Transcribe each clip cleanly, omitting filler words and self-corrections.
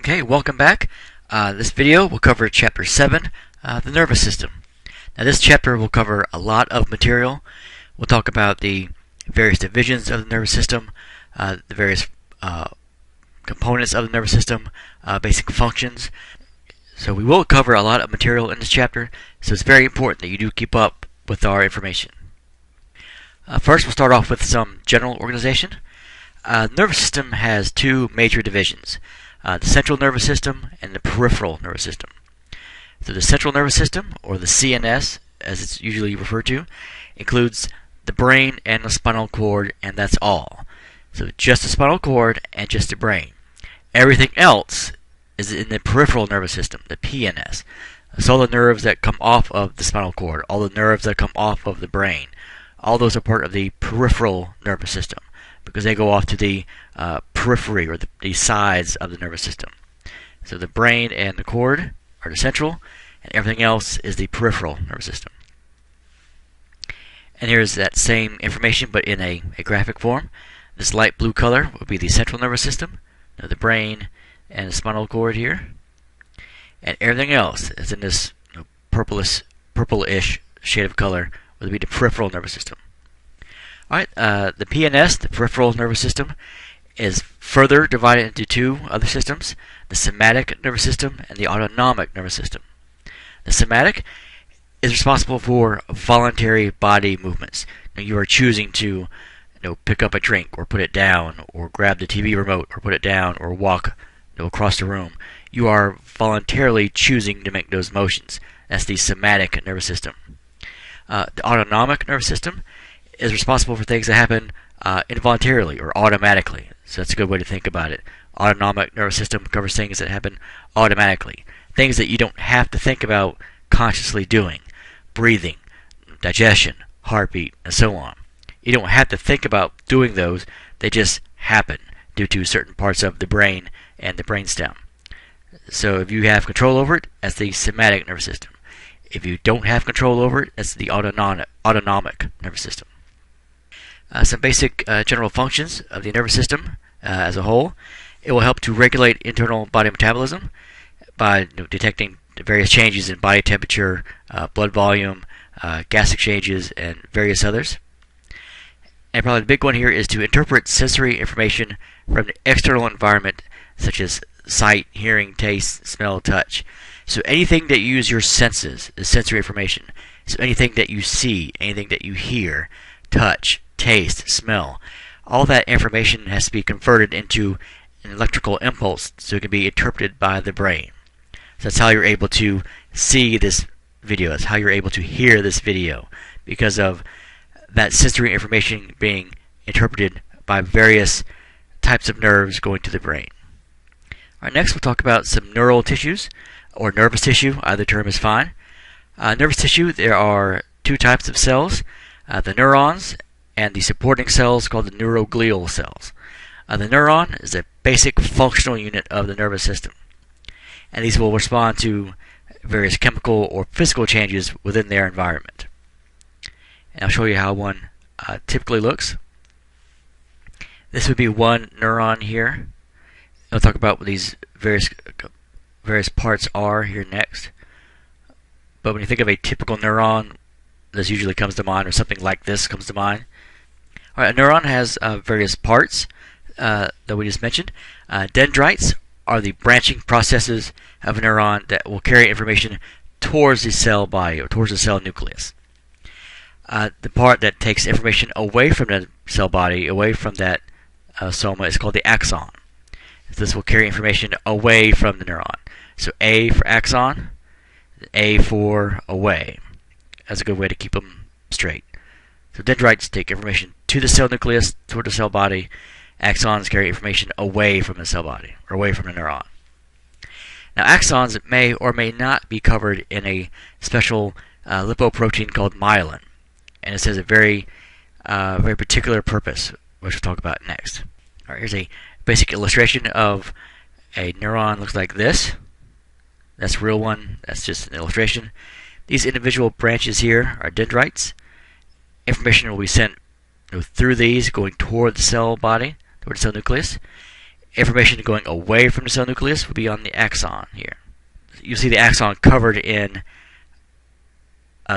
Okay, welcome back. This video will cover Chapter 7, the nervous system. Now this chapter will cover a lot of material. We'll talk about the various divisions of the nervous system, the various components of the nervous system, basic functions. So we will cover a lot of material in this chapter, so it's very important that you do keep up with our information. First, we'll start off with some general organization. The nervous system has two major divisions. The central nervous system and the peripheral nervous system. So the central nervous system, or the CNS, as it's usually referred to, includes the brain and the spinal cord, and that's all. So just the spinal cord and just the brain. Everything else is in the peripheral nervous system, the PNS. So all the nerves that come off of the spinal cord, all the nerves that come off of the brain, all those are part of the peripheral nervous system, because they go off to the periphery, or the sides of the nervous system. So the brain and the cord are the central, and everything else is the peripheral nervous system. And here's that same information, but in a graphic form. This light blue color would be the central nervous system, the brain and the spinal cord here. And everything else is in this purplish shade of color, would be the peripheral nervous system. Alright, the PNS, the peripheral nervous system, is further divided into two other systems, the somatic nervous system and the autonomic nervous system. The somatic is responsible for voluntary body movements. Now, you are choosing to pick up a drink or put it down, or grab the TV remote or put it down, or walk across the room. You are voluntarily choosing to make those motions. That's the somatic nervous system. The autonomic nervous system is responsible for things that happen involuntarily or automatically. So that's a good way to think about it. Autonomic nervous system covers things that happen automatically. Things that you don't have to think about consciously doing. Breathing, digestion, heartbeat, and so on. You don't have to think about doing those. They just happen due to certain parts of the brain and the brainstem. So if you have control over it, that's the somatic nervous system. If you don't have control over it, that's the autonomic nervous system. Some basic general functions of the nervous system as a whole. It will help to regulate internal body metabolism by detecting the various changes in body temperature, blood volume, gas exchanges, and various others. And probably the big one here is to interpret sensory information from the external environment, such as sight, hearing, taste, smell, touch. So anything that you use your senses is sensory information. So anything that you see, anything that you hear, touch, taste, smell, all that information has to be converted into an electrical impulse so it can be interpreted by the brain. So that's how you're able to see this video. That's how you're able to hear this video, because of that sensory information being interpreted by various types of nerves going to the brain. Alright, next we'll talk about some neural tissues, or nervous tissue. Either term is fine. Nervous tissue, there are two types of cells, the neurons and the supporting cells called the neuroglial cells. The neuron is a basic functional unit of the nervous system, and these will respond to various chemical or physical changes within their environment. And I'll show you how one typically looks. This would be one neuron here. I'll talk about what these various parts are here next. But when you think of a typical neuron, this usually comes to mind, or something like this comes to mind. Alright, a neuron has various parts that we just mentioned. Dendrites are the branching processes of a neuron that will carry information towards the cell body, or towards the cell nucleus. The part that takes information away from the cell body, away from that soma, is called the axon. This will carry information away from the neuron. So A for axon, A for away. That's a good way to keep them straight. So dendrites take information to the cell nucleus, toward the cell body. Axons carry information away from the cell body, or away from the neuron. Now axons may or may not be covered in a special lipoprotein called myelin, and it has a very particular purpose, which we'll talk about next. All right, here's a basic illustration of a neuron. Looks like this. That's a real one. That's just an illustration. These individual branches here are dendrites. Information will be sent through these, going toward the cell body, toward the cell nucleus. Information going away from the cell nucleus would be on the axon here. You see the axon covered in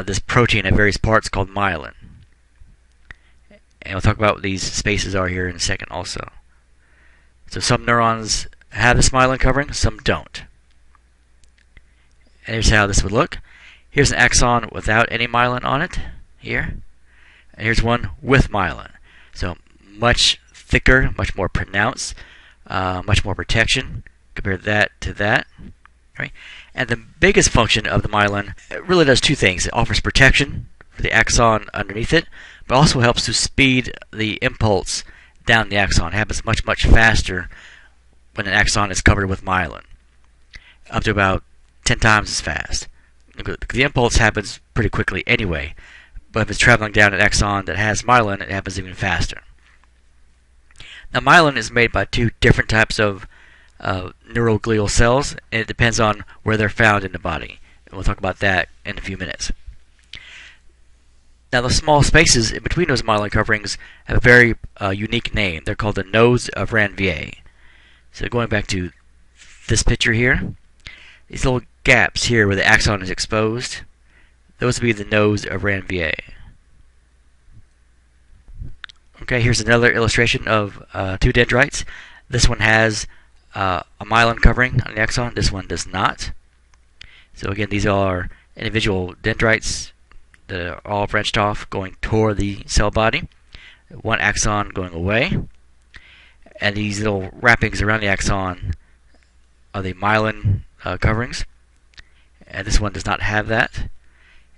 this protein at various parts called myelin. And we'll talk about what these spaces are here in a second also. So some neurons have this myelin covering, some don't. And here's how this would look. Here's an axon without any myelin on it, here. And here's one with myelin. So much thicker, much more pronounced, much more protection. Compare that to that. Right? And the biggest function of the myelin, it really does two things. It offers protection for the axon underneath it, but also helps to speed the impulse down the axon. It happens much, much faster when an axon is covered with myelin, up to about 10 times as fast. The impulse happens pretty quickly anyway, but if it's traveling down an axon that has myelin, it happens even faster. Now, myelin is made by two different types of neuroglial cells, and it depends on where they're found in the body. And we'll talk about that in a few minutes. Now, the small spaces in between those myelin coverings have a very unique name. They're called the nodes of Ranvier. So going back to this picture here, these little gaps here where the axon is exposed, those would be the nodes of Ranvier. Okay, here's another illustration of two dendrites. This one has a myelin covering on the axon. This one does not. So again, these are individual dendrites that are all branched off going toward the cell body. One axon going away. And these little wrappings around the axon are the myelin coverings. And this one does not have that.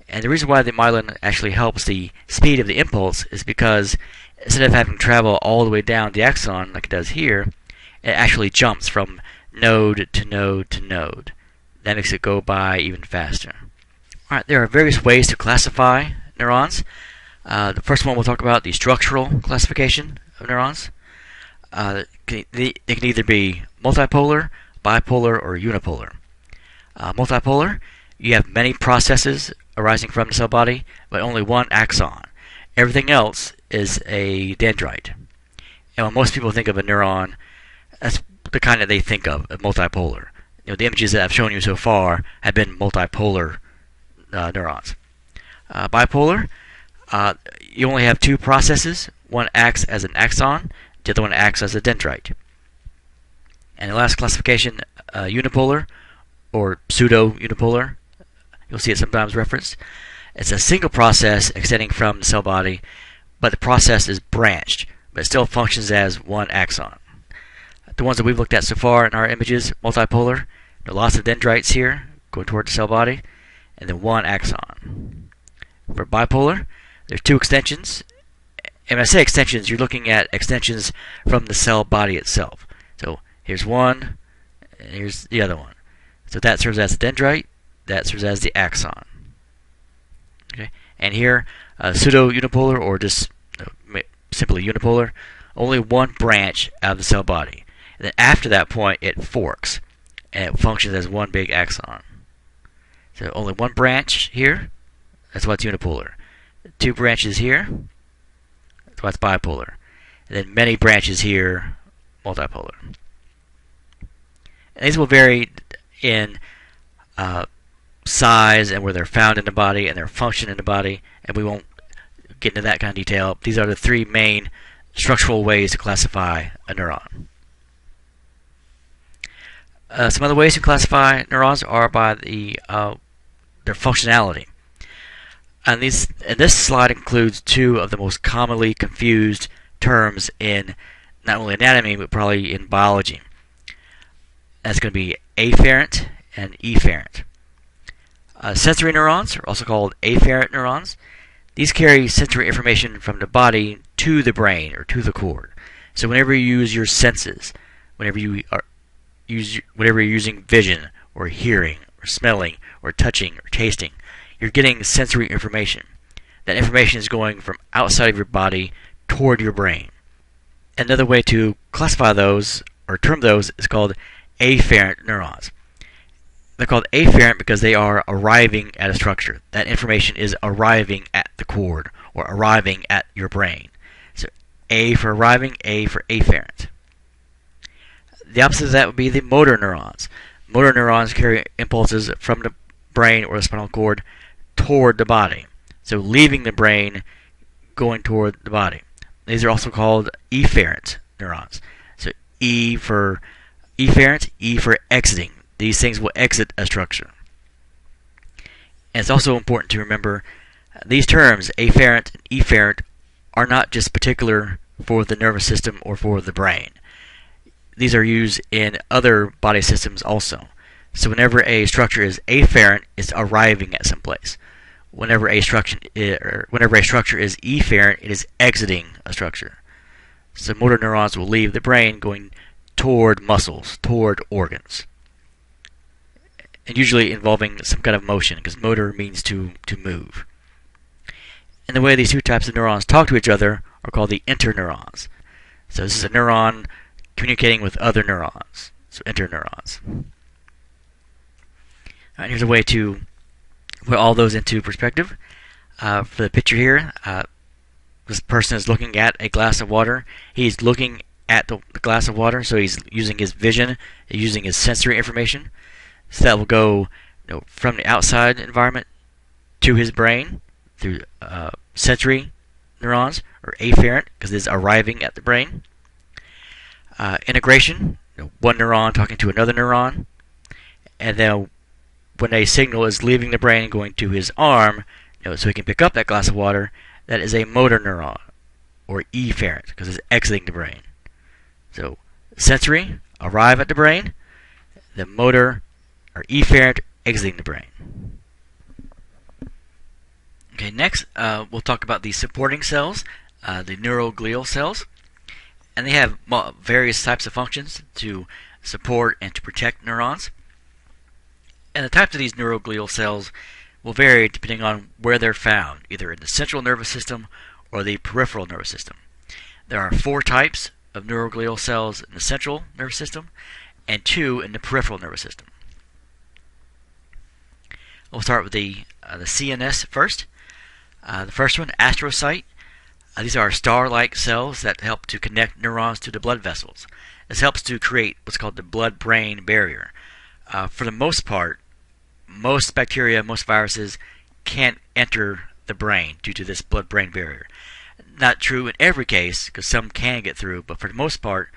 And the reason why the myelin actually helps the speed of the impulse is because instead of having to travel all the way down the axon like it does here, it actually jumps from node to node to node. That makes it go by even faster. Alright, there are various ways to classify neurons. The first one we'll talk about, the structural classification of neurons. They can either be multipolar, bipolar, or unipolar. Multipolar, you have many processes arising from the cell body, but only one axon. Everything else is a dendrite. And when most people think of a neuron, that's the kind that they think of, multipolar. The images that I've shown you so far have been multipolar neurons. Bipolar, you only have two processes. One acts as an axon, the other one acts as a dendrite. And the last classification, unipolar, or pseudo-unipolar, you'll see it sometimes referenced. It's a single process extending from the cell body, but the process is branched, but it still functions as one axon. The ones that we've looked at so far in our images, multipolar, there are lots of dendrites here going toward the cell body, and then one axon. For bipolar, there's two extensions. And when I say extensions, you're looking at extensions from the cell body itself. So here's one, and here's the other one. So that serves as a dendrite, that serves as the axon. Okay, and here, pseudo-unipolar, or just simply unipolar, only one branch out of the cell body. And then after that point, it forks, and it functions as one big axon. So only one branch here, that's why it's unipolar. Two branches here, that's why it's bipolar. And then many branches here, multipolar. And these will vary in size and where they're found in the body and their function in the body, and we won't get into that kind of detail. These are the three main structural ways to classify a neuron. Some other ways to classify neurons are by their functionality. And this slide includes two of the most commonly confused terms in not only anatomy, but probably in biology. That's going to be afferent and efferent. Sensory neurons are also called afferent neurons. These carry sensory information from the body to the brain or to the cord. So whenever you use your senses, whenever you're using vision or hearing or smelling or touching or tasting, you're getting sensory information. That information is going from outside of your body toward your brain. Another way to classify those or term those is called afferent neurons. They're called afferent because they are arriving at a structure. That information is arriving at the cord or arriving at your brain. So A for arriving, A for afferent. The opposite of that would be the motor neurons. Motor neurons carry impulses from the brain or the spinal cord toward the body. So leaving the brain, going toward the body. These are also called efferent neurons. So E for efferent, E for exiting. These things will exit a structure. And it's also important to remember these terms, afferent and efferent, are not just particular for the nervous system or for the brain. These are used in other body systems also. So whenever a structure is afferent, it's arriving at some place. Whenever a structure is efferent, it is exiting a structure. So motor neurons will leave the brain going toward muscles, toward organs. And usually involving some kind of motion, because motor means to move. And the way these two types of neurons talk to each other are called the interneurons. So this is a neuron communicating with other neurons. So interneurons. Alright, here's a way to put all those into perspective. For the picture here, this person is looking at a glass of water. He's looking at the glass of water, so he's using his vision, using his sensory information. So that will go from the outside environment to his brain through sensory neurons, or afferent, because it's arriving at the brain. Integration, one neuron talking to another neuron. And then when a signal is leaving the brain and going to his arm, so he can pick up that glass of water, that is a motor neuron, or efferent, because it's exiting the brain. So sensory, arrive at the brain. The motor, or efferent, exiting the brain. Okay, next we'll talk about the supporting cells, the neuroglial cells. And they have various types of functions to support and to protect neurons. And the types of these neuroglial cells will vary depending on where they're found, either in the central nervous system or the peripheral nervous system. There are 4 types of neuroglial cells in the central nervous system and 2 in the peripheral nervous system. We'll start with the CNS first. The first one, astrocyte. These are star-like cells that help to connect neurons to the blood vessels. This helps to create what's called the blood-brain barrier. For the most part, most bacteria, most viruses can't enter the brain due to this blood-brain barrier. Not true in every case, because some can get through, but for the most part,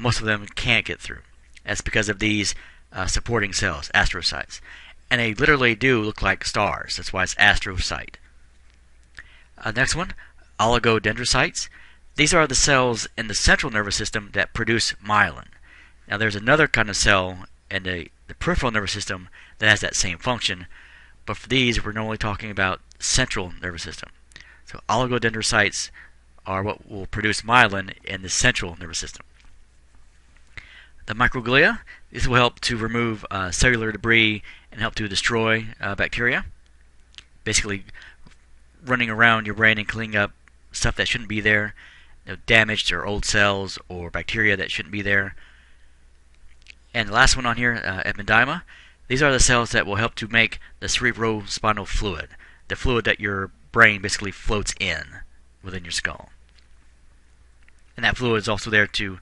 most of them can't get through. That's because of these supporting cells, astrocytes. And they literally do look like stars. That's why it's astrocyte. Next one, oligodendrocytes. These are the cells in the central nervous system that produce myelin. Now there's another kind of cell in the peripheral nervous system that has that same function, but for these we're normally talking about central nervous system. So oligodendrocytes are what will produce myelin in the central nervous system. The microglia, these will help to remove cellular debris and help to destroy bacteria. Basically running around your brain and cleaning up stuff that shouldn't be there, damaged or old cells or bacteria that shouldn't be there. And the last one on here, ependyma. These are the cells that will help to make the cerebrospinal fluid, the fluid that your brain basically floats in within your skull. And that fluid is also there to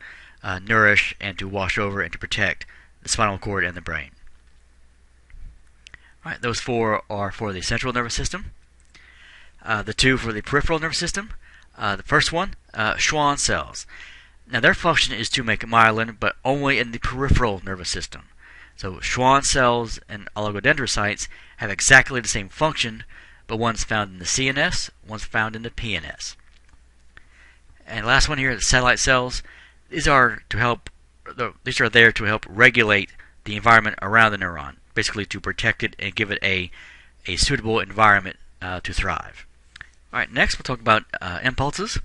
nourish and to wash over and to protect the spinal cord and the brain. All right, those 4 are for the central nervous system. The 2 for the peripheral nervous system. The first one, Schwann cells. Now their function is to make myelin, but only in the peripheral nervous system. So Schwann cells and oligodendrocytes have exactly the same function, but one's found in the CNS, one's found in the PNS. And last one here, the satellite cells. These are there to help regulate the environment around the neuron, basically to protect it and give it a suitable environment to thrive. All right, next we'll talk about impulses.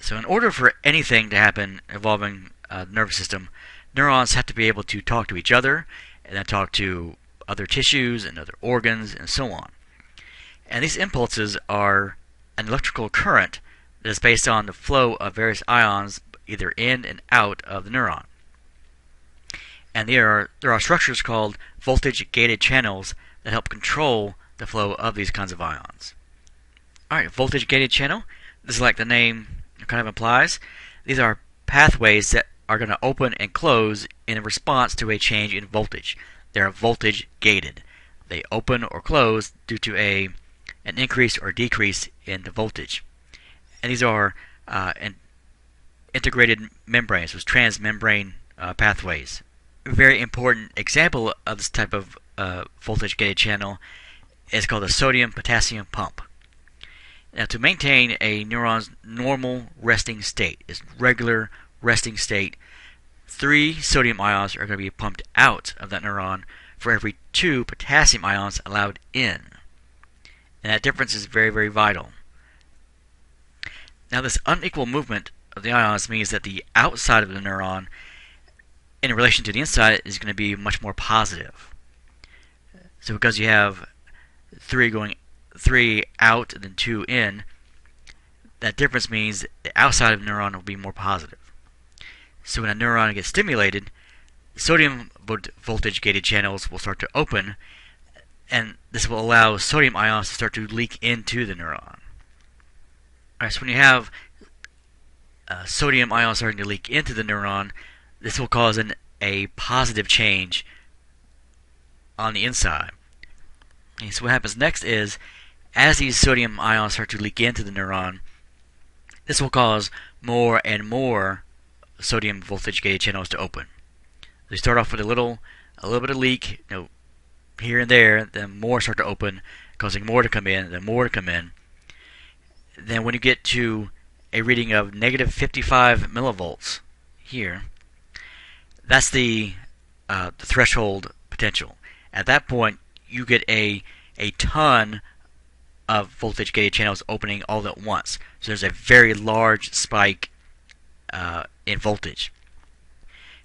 So in order for anything to happen involving the nervous system, neurons have to be able to talk to each other, and then talk to other tissues and other organs, and so on. And these impulses are an electrical current that is based on the flow of various ions either in and out of the neuron. And there are structures called voltage-gated channels that help control the flow of these kinds of ions. Alright, voltage-gated channel. This is like the name kind of implies. These are pathways that are going to open and close in response to a change in voltage. They're voltage gated. They open or close due to an increase or decrease in the voltage. And these are integrated membranes, those transmembrane pathways. A very important example of this type of voltage gated channel is called the sodium-potassium pump. Now, to maintain a neuron's normal resting state, its regular resting state, 3 sodium ions are going to be pumped out of that neuron for every 2 potassium ions allowed in. And that difference is very, very vital. Now, this unequal movement of the ions means that the outside of the neuron in relation to the inside is going to be much more positive. So because you have 3 out and then 2 in, that difference means the outside of the neuron will be more positive. So when a neuron gets stimulated, sodium voltage gated channels will start to open, and this will allow sodium ions to start to leak into the neuron. Alright, so when you have sodium ions starting to leak into the neuron, this will cause a positive change on the inside. And so what happens next is, as these sodium ions start to leak into the neuron, this will cause more and more sodium voltage gated channels to open. They start off with a little bit of leak, here and there, then more start to open, causing more to come in, then more to come in. Then when you get to a reading of negative 55 millivolts here, that's the threshold potential. At that point, you get a ton of voltage gated channels opening all at once. So there's a very large spike in voltage.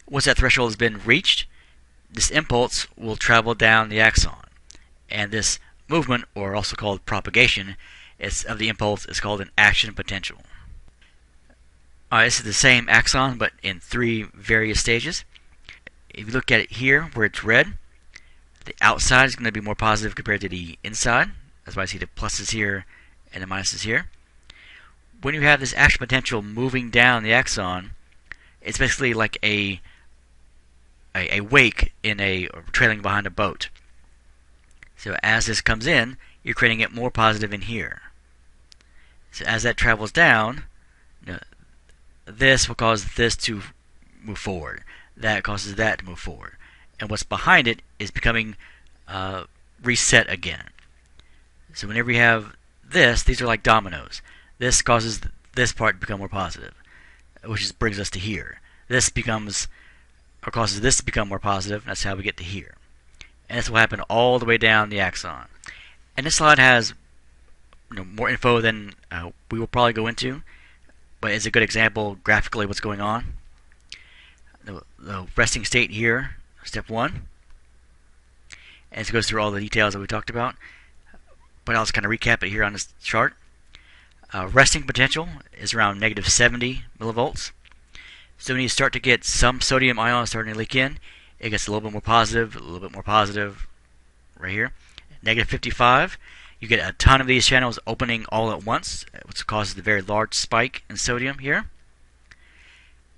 Once that threshold has been reached, this impulse will travel down the axon. And this movement, or also called propagation, of the impulse is called an action potential. This is the same axon, but in 3 various stages. If you look at it here, where it's red, the outside is going to be more positive compared to the inside. That's why I see the pluses here and the minuses here. When you have this action potential moving down the axon, it's basically like a wake trailing behind a boat. So as this comes in, you're creating it more positive in here. So as that travels down, this will cause this to move forward. That causes that to move forward. And what's behind it is becoming reset again. So whenever you have this, these are like dominoes. This causes this part to become more positive, which brings us to here. This causes this to become more positive, and that's how we get to here. And this will happen all the way down the axon. And this slide has more info than we will probably go into, but it's a good example graphically what's going on. The resting state here, step 1. And it goes through all the details that we talked about. But I'll just kind of recap it here on this chart. Resting potential is around negative 70 millivolts. So when you start to get some sodium ions starting to leak in, it gets a little bit more positive, right here. Negative 55, you get a ton of these channels opening all at once, which causes the very large spike in sodium here.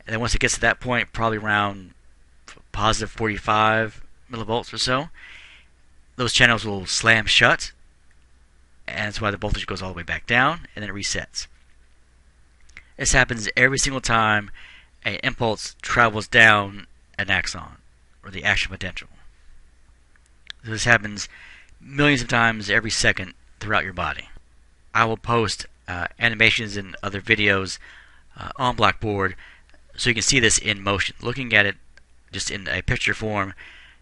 And then once it gets to that point, probably around positive 45 millivolts or so, those channels will slam shut, and that's why the voltage goes all the way back down, and then it resets. This happens every single time an impulse travels down an axon, or the action potential. So this happens millions of times every second throughout your body. I will post animations and other videos on Blackboard so you can see this in motion. Looking at it just in a picture form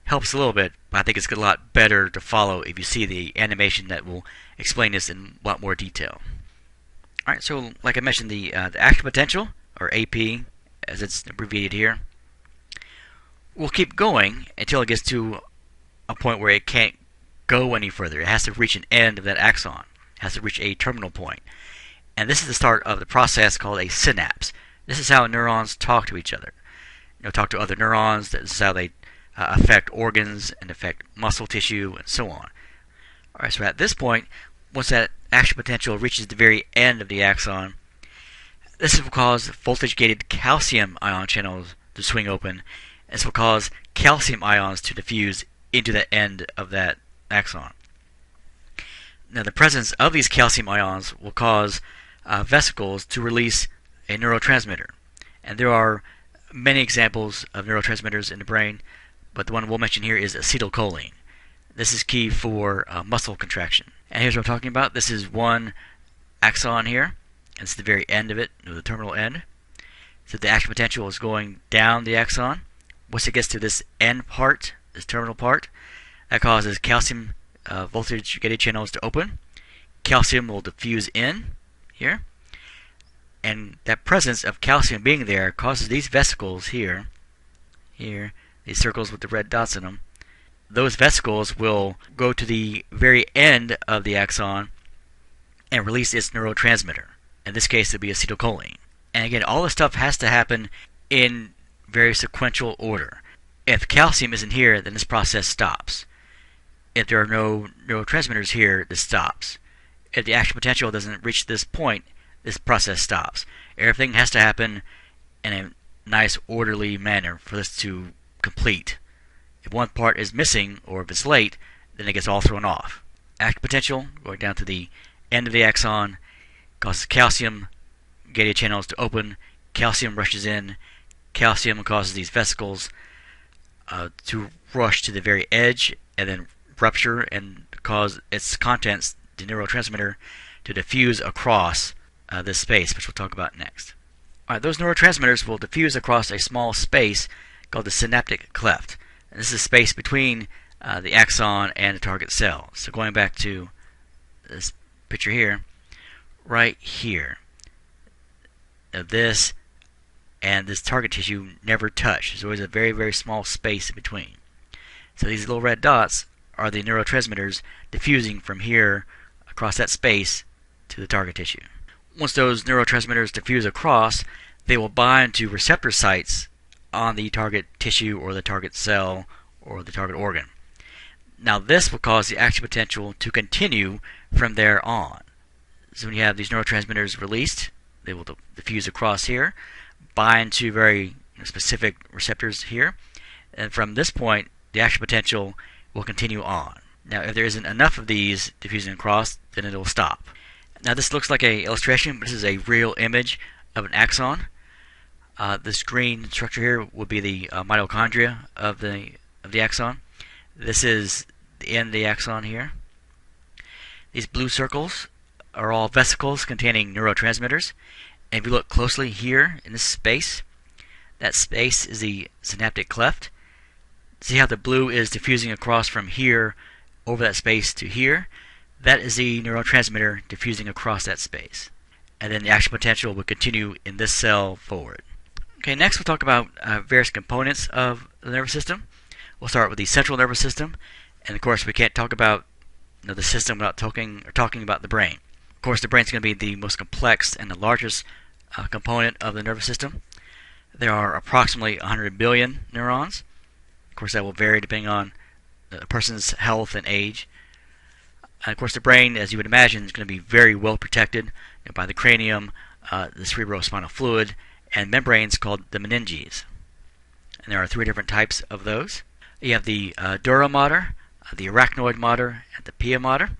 helps a little bit, but I think it's a lot better to follow if you see the animation that will explain this in a lot more detail. Alright, so like I mentioned, the action potential, or AP as it's abbreviated here, will keep going until it gets to a point where it can't go any further. It has to reach an end of that axon. It has to reach a terminal point. And this is the start of the process called a synapse. This is how neurons talk to each other. Talk to other neurons. This is how they affect organs and affect muscle tissue and so on. Alright, so at this point, once that action potential reaches the very end of the axon, this will cause voltage-gated calcium ion channels to swing open. This will cause calcium ions to diffuse into the end of that axon. Now, the presence of these calcium ions will cause vesicles to release a neurotransmitter. And there are many examples of neurotransmitters in the brain, but the one we'll mention here is acetylcholine. This is key for muscle contraction. And here's what I'm talking about. This is one axon here. It's the very end of it, the terminal end. So the action potential is going down the axon. Once it gets to this end part, this terminal part, that causes calcium voltage gated channels to open. Calcium will diffuse in here. And that presence of calcium being there causes these vesicles here, these circles with the red dots in them, those vesicles will go to the very end of the axon and release its neurotransmitter. In this case, it would be acetylcholine. And again, all this stuff has to happen in very sequential order. If calcium isn't here, then this process stops. If there are no neurotransmitters here, this stops. If the action potential doesn't reach this point, this process stops. Everything has to happen in a nice, orderly manner for this to complete. If one part is missing, or if it's late, then it gets all thrown off. Action potential, going down to the end of the axon, causes calcium gated channels to open. Calcium rushes in. Calcium causes these vesicles to rush to the very edge and then rupture and cause its contents, the neurotransmitter, to diffuse across this space, which we'll talk about next. Alright, those neurotransmitters will diffuse across a small space called the synaptic cleft. And this is space between the axon and the target cell. So going back to this picture here, right here, this and this target tissue never touch. There's always a very, very small space in between. So these little red dots are the neurotransmitters diffusing from here across that space to the target tissue. Once those neurotransmitters diffuse across, they will bind to receptor sites on the target tissue or the target cell or the target organ. Now this will cause the action potential to continue from there on. So when you have these neurotransmitters released, they will diffuse across here, bind to very specific receptors here, and from this point the action potential will continue on. Now if there isn't enough of these diffusing across, then it will stop. Now this looks like an illustration, but this is a real image of an axon. This green structure here would be the mitochondria of the axon. This is the end of the axon here. These blue circles are all vesicles containing neurotransmitters. And if you look closely here in this space, that space is the synaptic cleft. See how the blue is diffusing across from here over that space to here? That is the neurotransmitter diffusing across that space. And then the action potential will continue in this cell forward. Okay, next we'll talk about various components of the nervous system. We'll start with the central nervous system. And of course we can't talk about the system without talking about the brain. Of course the brain is going to be the most complex and the largest component of the nervous system. There are approximately 100 billion neurons. Of course that will vary depending on a person's health and age. And of course the brain, as you would imagine, is going to be very well protected by the cranium, the cerebrospinal fluid, and membranes called the meninges. And there are three different types of those. You have the dura mater, the arachnoid mater, and the pia mater.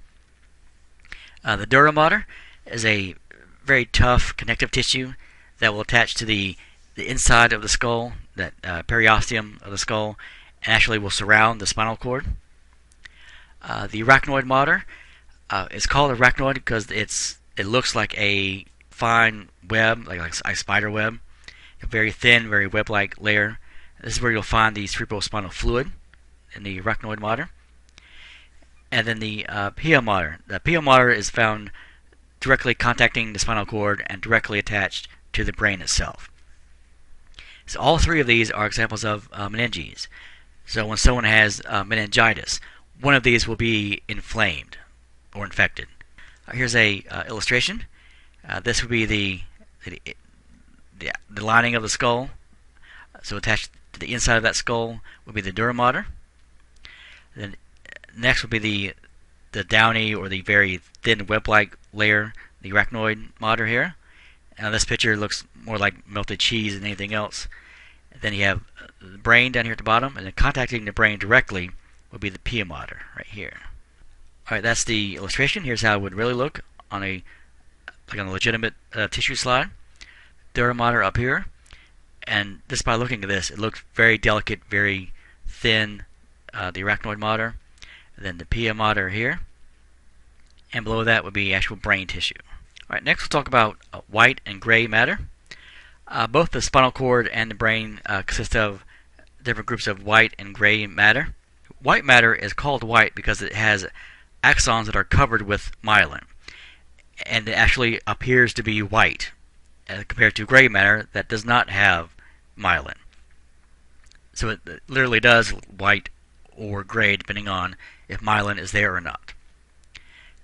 The dura mater is a very tough connective tissue that will attach to the inside of the skull, that periosteum of the skull, and actually will surround the spinal cord. The arachnoid mater is called arachnoid because it looks like a fine web, like a spider web, a very thin, very web-like layer. This is where you'll find the cerebrospinal fluid in the arachnoid mater. And then the pia mater. The pia mater is found directly contacting the spinal cord and directly attached to the brain itself. So all three of these are examples of meninges. So when someone has meningitis, one of these will be inflamed or infected. Here's a illustration. This would be the lining of the skull. So attached to the inside of that skull would be the dura mater. Then next would be the downy or the very thin web-like layer, the arachnoid mater here. Now this picture looks more like melted cheese than anything else. Then you have the brain down here at the bottom, and then contacting the brain directly would be the pia mater right here. Alright, that's the illustration. Here's how it would really look on a legitimate tissue slide. Dura mater up here, and just by looking at this, it looks very delicate, very thin, the arachnoid mater, and then the pia mater here, and below that would be actual brain tissue. Alright, next we'll talk about white and gray matter. Both the spinal cord and the brain consist of different groups of white and gray matter. White matter is called white because it has axons that are covered with myelin, and it actually appears to be white compared to gray matter that does not have myelin. So it literally does white or gray depending on if myelin is there or not.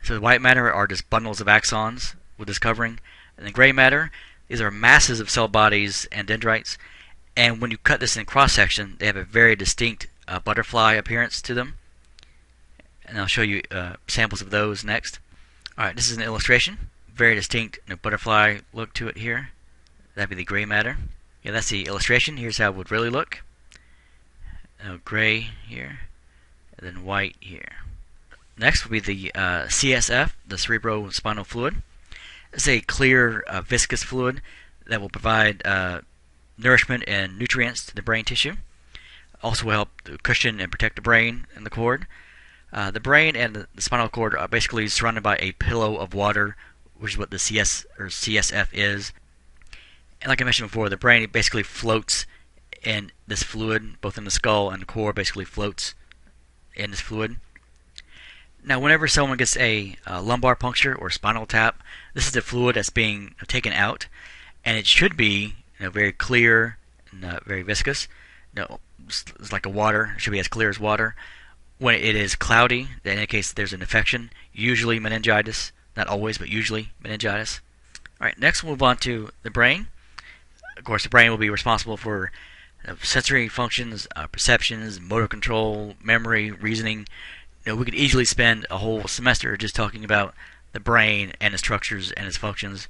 So the white matter are just bundles of axons with this covering, and the gray matter, these are masses of cell bodies and dendrites, and when you cut this in cross-section, they have a very distinct butterfly appearance to them, and I'll show you samples of those next. Alright, this is an illustration, very distinct butterfly look to it here. That'd be the gray matter. Yeah, that's the illustration. Here's how it would really look. Gray here, and then white here. Next will be the CSF, the Cerebrospinal Fluid. It's a clear, viscous fluid that will provide nourishment and nutrients to the brain tissue. Also will help to cushion and protect the brain and the cord. The brain and the spinal cord are basically surrounded by a pillow of water, which is what the CSF is. And like I mentioned before, the brain basically floats in this fluid, both in the skull and the core basically floats in this fluid. Now, whenever someone gets a lumbar puncture or spinal tap, this is the fluid that's being taken out, and it should be very clear and very viscous. It's like a water. It should be as clear as water. When it is cloudy, that indicates that there's an infection, usually meningitis. Not always, but usually meningitis. All right, next we'll move on to the brain. Of course, the brain will be responsible for sensory functions, perceptions, motor control, memory, reasoning. We could easily spend a whole semester just talking about the brain and its structures and its functions.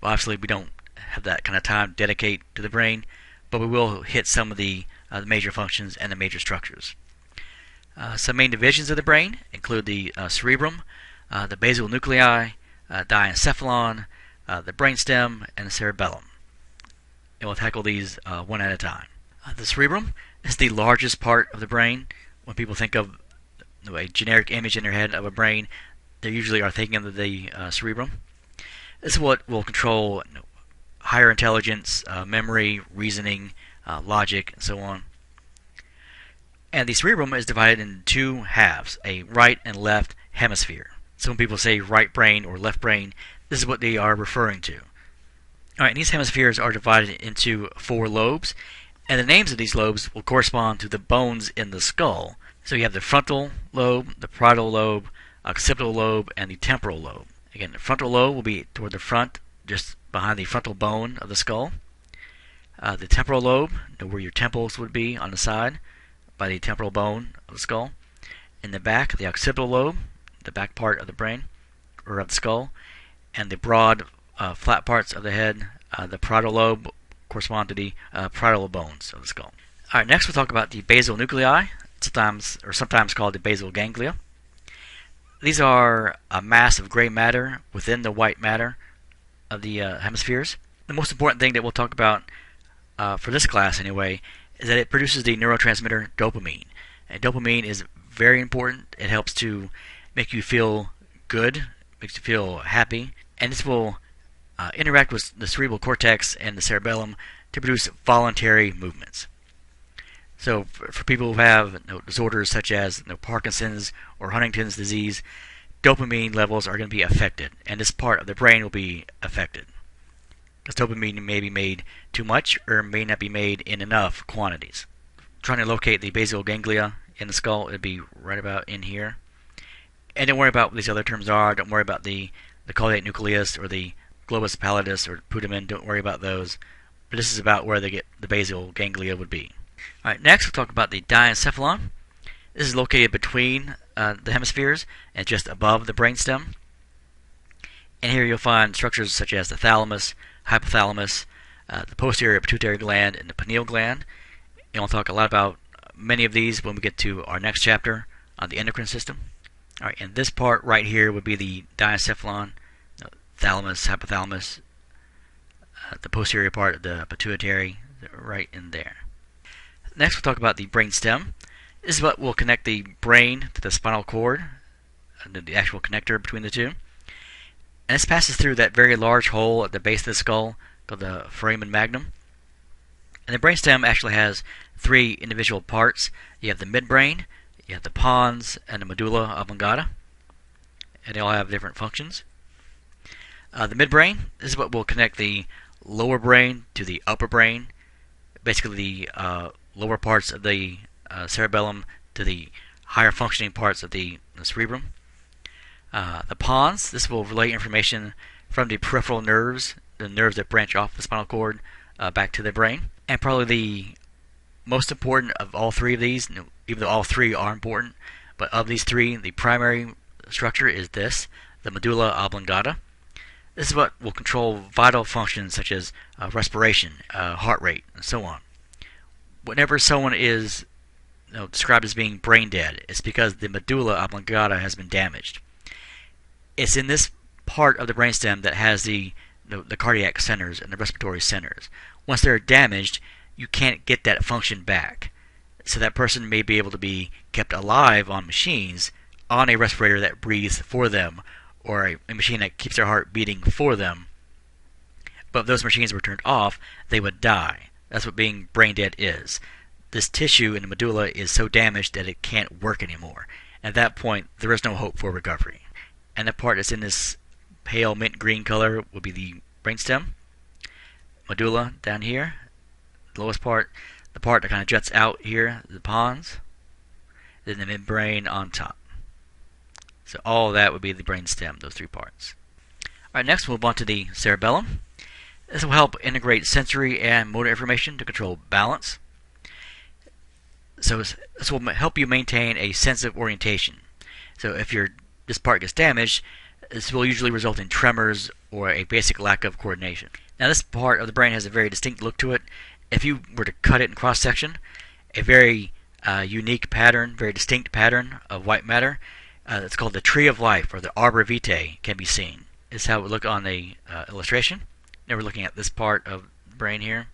But obviously, we don't have that kind of time to dedicate to the brain, but we will hit some of the major functions and the major structures. Some main divisions of the brain include the cerebrum, the basal nuclei, diencephalon, the brainstem, and the cerebellum. And we'll tackle these one at a time. The cerebrum is the largest part of the brain. When people think of a generic image in their head of a brain, they usually are thinking of the cerebrum. This is what will control higher intelligence, memory, reasoning, logic, and so on. And the cerebrum is divided into two halves, a right and left hemisphere. So when people say right brain or left brain, this is what they are referring to. Alright, these hemispheres are divided into 4 lobes, and the names of these lobes will correspond to the bones in the skull. So you have the frontal lobe, the parietal lobe, occipital lobe, and the temporal lobe. Again, the frontal lobe will be toward the front, just behind the frontal bone of the skull. The temporal lobe, where your temples would be on the side, by the temporal bone of the skull. In the back, the occipital lobe, the back part of the brain, or of the skull. And the broad, flat parts of the head, the parietal lobe, correspond to the parietal bones of the skull. Alright, next we'll talk about the basal nuclei, sometimes called the basal ganglia. These are a mass of gray matter within the white matter of the hemispheres. The most important thing that we'll talk about for this class anyway is that it produces the neurotransmitter dopamine. And dopamine is very important. It helps to make you feel good, makes you feel happy, and this will interact with the cerebral cortex and the cerebellum to produce voluntary movements. So for people who have disorders such as Parkinson's or Huntington's disease, dopamine levels are going to be affected, and this part of the brain will be affected. Because dopamine may be made too much or may not be made in enough quantities. Trying to locate the basal ganglia in the skull, it would be right about in here. And don't worry about what these other terms are. Don't worry about the caudate nucleus or the globus pallidus or putamen. Don't worry about those. But this is about where the basal ganglia would be. Alright, next we'll talk about the diencephalon. This is located between the hemispheres and just above the brainstem. And here you'll find structures such as the thalamus, hypothalamus, the posterior pituitary gland, and the pineal gland. And we'll talk a lot about many of these when we get to our next chapter on the endocrine system. All right, and this part right here would be the diencephalon, thalamus, hypothalamus, the posterior part of the pituitary, right in there. Next, we'll talk about the brainstem. This is what will connect the brain to the spinal cord, the actual connector between the two. And this passes through that very large hole at the base of the skull called the foramen magnum. And the brainstem actually has three individual parts. You have the midbrain, you have the pons, and the medulla oblongata. And they all have different functions. The midbrain, this is what will connect the lower brain to the upper brain. Basically the lower parts of the cerebellum to the higher functioning parts of the cerebrum. The pons, this will relay information from the peripheral nerves, the nerves that branch off the spinal cord, back to the brain. And probably the most important of all three of these, even though all three are important, but of these three, the primary structure is this, the medulla oblongata. This is what will control vital functions such as respiration, heart rate, and so on. Whenever someone is described as being brain dead, it's because the medulla oblongata has been damaged. It's in this part of the brainstem that has the cardiac centers and the respiratory centers. Once they're damaged, you can't get that function back. So that person may be able to be kept alive on machines, on a respirator that breathes for them, or a machine that keeps their heart beating for them. But if those machines were turned off, they would die. That's what being brain dead is. This tissue in the medulla is so damaged that it can't work anymore. At that point, there is no hope for recovery. And the part that's in this pale mint green color would be the brainstem. Medulla down here, the lowest part, the part that kind of juts out here, the pons, then the midbrain on top. So all of that would be the brainstem, those three parts. Alright, next we'll move on to the cerebellum. This will help integrate sensory and motor information to control balance. So this will help you maintain a sense of orientation. So if this part gets damaged, this will usually result in tremors or a basic lack of coordination. Now this part of the brain has a very distinct look to it. If you were to cut it in cross-section, a very unique pattern, very distinct pattern of white matter, it's called the tree of life, or the arbor vitae, can be seen. This is how it would look on the illustration. Now we're looking at this part of the brain here.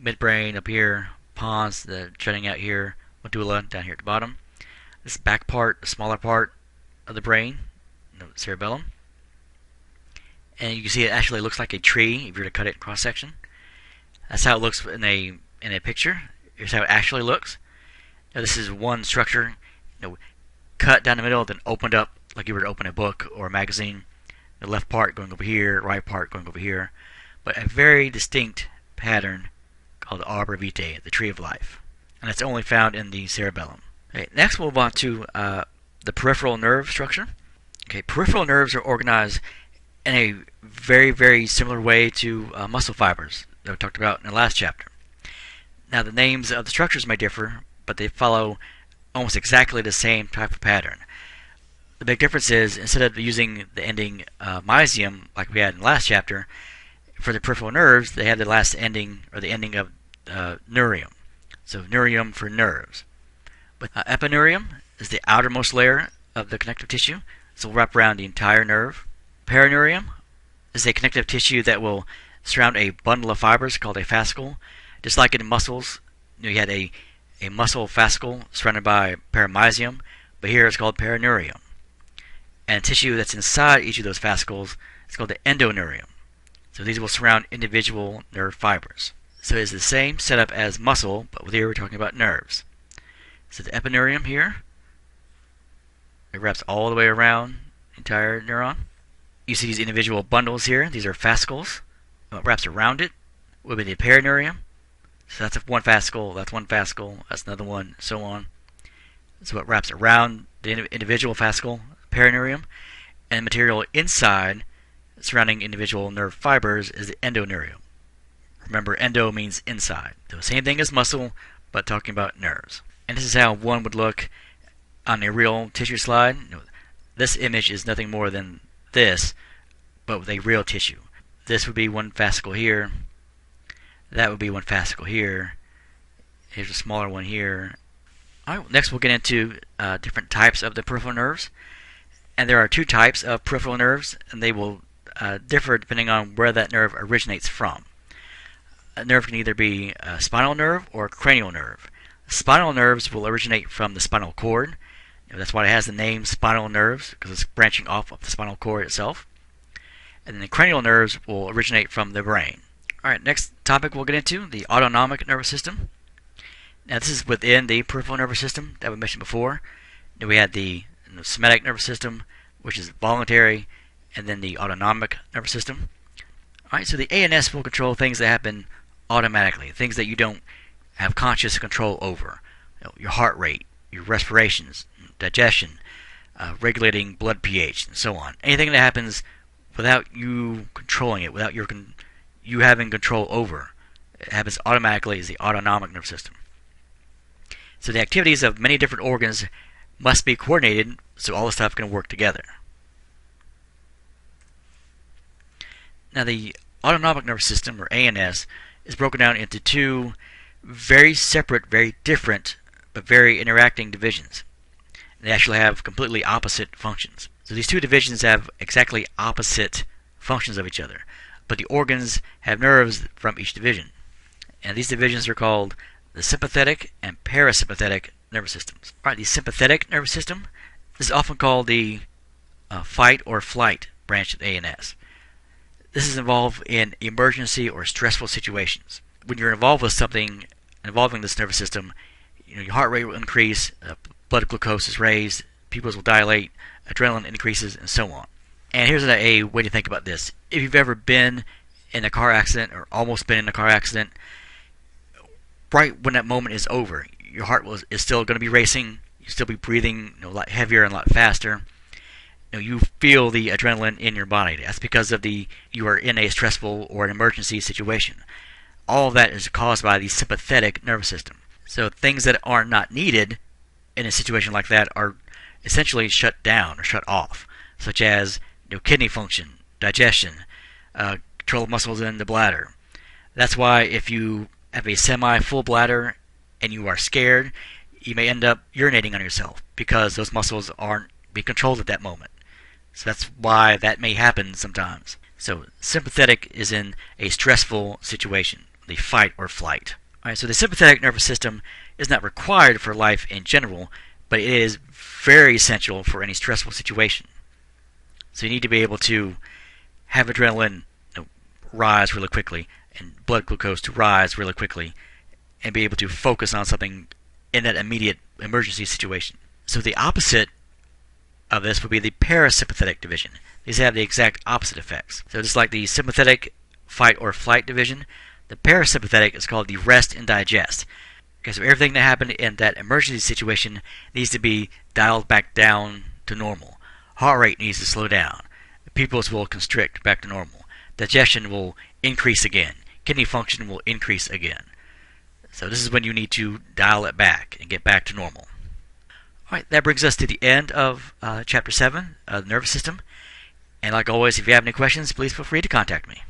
Midbrain up here, pons, the jutting out here, medulla down here at the bottom. This back part, the smaller part of the brain, cerebellum. And you can see it actually looks like a tree if you were to cut it in cross section. That's how it looks in a picture. Here's how it actually looks. Now this is one structure, cut down the middle, then opened up like you were to open a book or a magazine. The left part going over here, right part going over here. But a very distinct pattern called the arbor vitae, the tree of life. And that's only found in the cerebellum. Okay, next we'll move on to the peripheral nerve structure. Okay, peripheral nerves are organized in a very, very similar way to muscle fibers that we talked about in the last chapter. Now the names of the structures may differ, but they follow almost exactly the same type of pattern. The big difference is, instead of using the ending mysium like we had in the last chapter, for the peripheral nerves, they have the last ending, or the ending of neurium. So neurium for nerves. But epineurium is the outermost layer of the connective tissue. So it'll wrap around the entire nerve. Perineurium is a connective tissue that will surround a bundle of fibers called a fascicle. Just like in muscles, you had a muscle fascicle surrounded by perimysium, but here it's called perineurium. And tissue that's inside each of those fascicles is called the endoneurium. So these will surround individual nerve fibers. So it's the same setup as muscle, but here we're talking about nerves. So the epineurium here, it wraps all the way around the entire neuron. You see these individual bundles here. These are fascicles. What wraps around it will be the perineurium. So that's one fascicle, that's another one, so on. So what wraps around the individual fascicle, perineurium, and material inside surrounding individual nerve fibers is the endoneurium. Remember, endo means inside. So same thing as muscle, but talking about nerves. And this is how one would look on a real tissue slide. This image is nothing more than this, but with a real tissue. This would be one fascicle here. That would be one fascicle here. Here's a smaller one here. All right, next we'll get into different types of the peripheral nerves. And there are two types of peripheral nerves, and they will differ depending on where that nerve originates from. A nerve can either be a spinal nerve or a cranial nerve. Spinal nerves will originate from the spinal cord. That's why it has the name spinal nerves, because it's branching off of the spinal cord itself. And then the cranial nerves will originate from the brain. Alright, next topic we'll get into, the autonomic nervous system. Now this is within the peripheral nervous system that we mentioned before. Then we had the somatic nervous system, which is voluntary, and then the autonomic nervous system. Alright, so the ANS will control things that happen automatically, things that you don't have conscious control over. Your heart rate, your respirations, digestion, regulating blood pH, and so on. Anything that happens without you controlling it, without you having control over, it happens automatically is the autonomic nervous system. So the activities of many different organs must be coordinated so all the stuff can work together. Now the autonomic nervous system, or ANS, is broken down into two very separate, very different, but very interacting divisions. They actually have completely opposite functions. So these two divisions have exactly opposite functions of each other, but the organs have nerves from each division. And these divisions are called the sympathetic and parasympathetic nervous systems. Alright, the sympathetic nervous system is often called the fight or flight branch of ANS. This is involved in emergency or stressful situations. When you're involved with something involving this nervous system, your heart rate will increase, blood glucose is raised, pupils will dilate, adrenaline increases, and so on. And here's a way to think about this. If you've ever been in a car accident or almost been in a car accident, right when that moment is over, your heart is still going to be racing, you'll still be breathing a lot heavier and a lot faster. You feel the adrenaline in your body. That's because of you are in a stressful or an emergency situation. All of that is caused by the sympathetic nervous system. So things that are not needed in a situation like that are essentially shut down or shut off, such as kidney function, digestion, control of muscles in the bladder. That's why if you have a semi-full bladder and you are scared, you may end up urinating on yourself because those muscles aren't being controlled at that moment. So that's why that may happen sometimes. So sympathetic is in a stressful situation, the fight or flight. Alright, so the sympathetic nervous system is not required for life in general, but it is very essential for any stressful situation. So you need to be able to have adrenaline rise really quickly and blood glucose to rise really quickly and be able to focus on something in that immediate emergency situation. So the opposite of this would be the parasympathetic division. These have the exact opposite effects. So just like the sympathetic fight or flight division, the parasympathetic is called the rest and digest. Okay, so everything that happened in that emergency situation needs to be dialed back down to normal. Heart rate needs to slow down. The pupils will constrict back to normal. Digestion will increase again. Kidney function will increase again. So this is when you need to dial it back and get back to normal. Alright, that brings us to the end of Chapter 7, the nervous system. And like always, if you have any questions, please feel free to contact me.